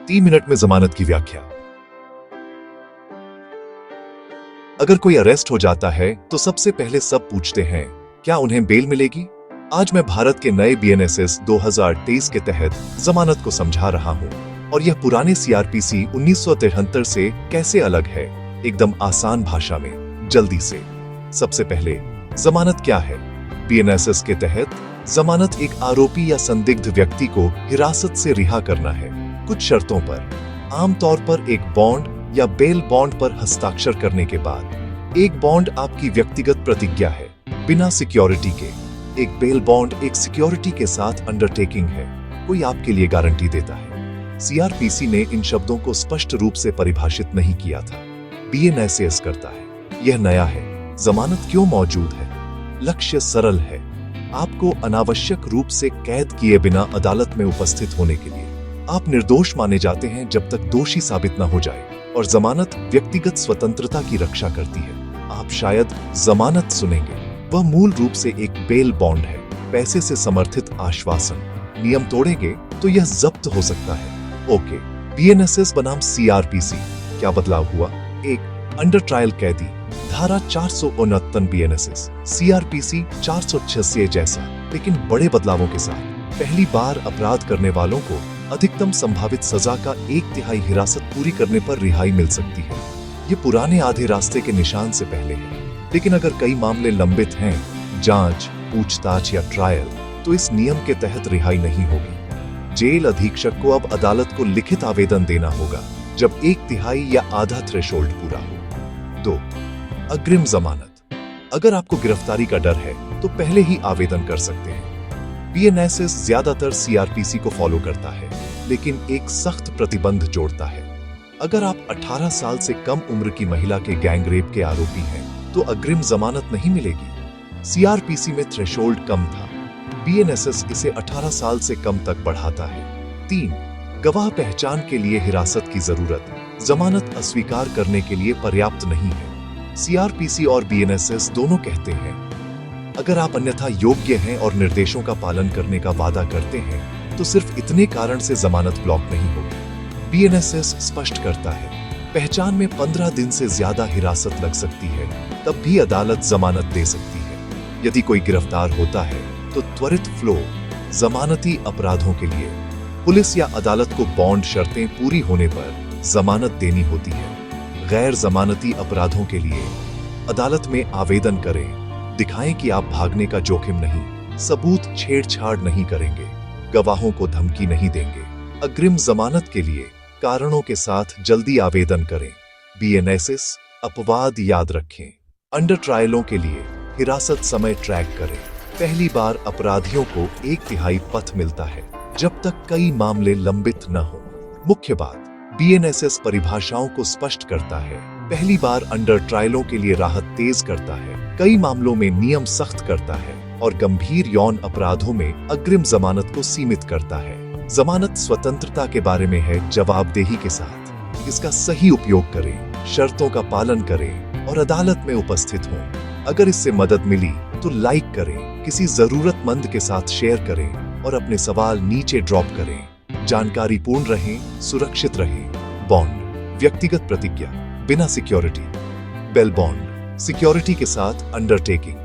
3 minute में जमानत की व्याख्या। अगर कोई अरेस्ट हो जाता है तो सबसे पहले सब पूछते हैं, क्या उन्हें बेल मिलेगी? आज मैं भारत के नए बीएनएसएस 2023 के तहत जमानत को समझा रहा हूँ और यह पुराने सीआरपीसी 1973 से कैसे अलग है, एकदम आसान भाषा में, जल्दी से। सबसे पहले, जमानत क्या है? बीएनएसएस के तहत जमानत एक आरोपी या संदिग्ध व्यक्ति को हिरासत से रिहा करना है, कुछ शर्तों पर। आमतौर पर एक बॉन्ड या बेल बॉन्ड पर हस्ताक्षर करने के बाद। एक बॉन्ड आपकी व्यक्तिगत प्रतिज्ञा है, बिना सिक्योरिटी के। एक बेल बॉन्ड एक सिक्योरिटी के साथ अंडरटेकिंग है, कोई आपके लिए गारंटी देता है। सीआरपीसी ने इन शब्दों को स्पष्ट रूप से परिभाषित नहीं किया था, बीएनएसएस करता है। यह नया है। जमानत क्यों मौजूद है? लक्ष्य सरल है, आपको अनावश्यक रूप से कैद किए बिना अदालत में उपस्थित होने के लिए। आप निर्दोष माने जाते हैं जब तक दोषी साबित न हो जाए, और जमानत व्यक्तिगत स्वतंत्रता की रक्षा करती है। आप शायद जमानत सुनेंगे, वह मूल रूप से एक बेल बॉन्ड है, पैसे से समर्थित आश्वासन। नियम तोड़ेंगे तो यह जब्त हो सकता है। ओके, बीएनएसएस बनाम सीआरपीसी, क्या बदलाव हुआ? एक, अंडर ट्रायल कैदी, धारा 469 बीएनएसएस, सीआरपीसी 486 जैसा, लेकिन बड़े बदलावों के साथ। पहली बार अपराध करने वालों को अधिकतम संभावित सजा का 1/3 हिरासत पूरी करने पर रिहाई मिल सकती है। ये पुराने आधे रास्ते के निशान से पहले है, लेकिन अगर कई मामले लंबित हैं, जांच, पूछताछ या ट्रायल, तो इस नियम के तहत रिहाई नहीं होगी। जेल अधीक्षक को अब अदालत को लिखित आवेदन देना होगा जब 1/3 या आधा थ्रेशोल्ड पूरा हो। 2, अग्रिम जमानत। अगर आपको गिरफ्तारी का डर है तो पहले ही आवेदन कर सकते हैं। बीएनएसएस ज्यादातर सीआरपीसी को फॉलो करता है, लेकिन एक सख्त प्रतिबंध जोड़ता है। अगर आप 18 साल से कम उम्र की महिला के गैंग रेप के आरोपी हैं, तो अग्रिम जमानत नहीं मिलेगी। सीआरपीसी में थ्रेशोल्ड कम था, बीएनएसएस इसे 18 साल से कम तक बढ़ाता है। 3, गवाह पहचान के लिए हिरासत की जरूरत जमानत अस्वीकार करने के लिए पर्याप्त नहीं है। सीआरपीसी और बीएनएसएस दोनों कहते हैं, अगर आप अन्यथा योग्य हैं और निर्देशों का पालन करने का वादा करते हैं, तो सिर्फ इतने कारण से जमानत ब्लॉक नहीं होगी। बीएनएसएस स्पष्ट करता है, पहचान में 15 दिन से ज्यादा हिरासत लग सकती है, तब भी अदालत जमानत दे सकती है। यदि कोई गिरफ्तार होता है तो त्वरित फ्लो जमानती अपराधों के लिए पुलिस या अदालत को बॉन्ड शर्तें पूरी होने पर जमानत देनी होती है। गैर जमानती अपराधों के लिए अदालत में आवेदन करें, दिखाएं कि आप भागने का जोखिम नहीं, सबूत छेड़छाड़ नहीं करेंगे, गवाहों को धमकी नहीं देंगे। अग्रिम जमानत के लिए कारणों के साथ जल्दी आवेदन करें। बीएनएसएस अपवाद याद रखें। अंडर ट्रायलों के लिए हिरासत समय ट्रैक करें। पहली बार अपराधियों को 1/3 पथ मिलता है, जब तक कई मामले लंबित न हो। मुख्य बात, बीएनएसएस परिभाषाओं को स्पष्ट करता है। पहली बार अंडर ट्रायलों के लिए राहत तेज करता है, कई मामलों में नियम सख्त करता है, और गंभीर यौन अपराधों में अग्रिम जमानत को सीमित करता है। जमानत स्वतंत्रता के बारे में है, जवाबदेही के साथ। इसका सही उपयोग करें, शर्तों का पालन करें और अदालत में उपस्थित हों। अगर इससे मदद मिली तो लाइक करें, किसी जरूरतमंद के साथ शेयर करें और अपने सवाल नीचे ड्रॉप करें। जानकारी पूर्ण रहें, सुरक्षित रहें। बॉन्ड, व्यक्तिगत प्रतिज्ञा, बिना सिक्योरिटी। बेल बॉन्ड, सिक्योरिटी के साथ अंडरटेकिंग।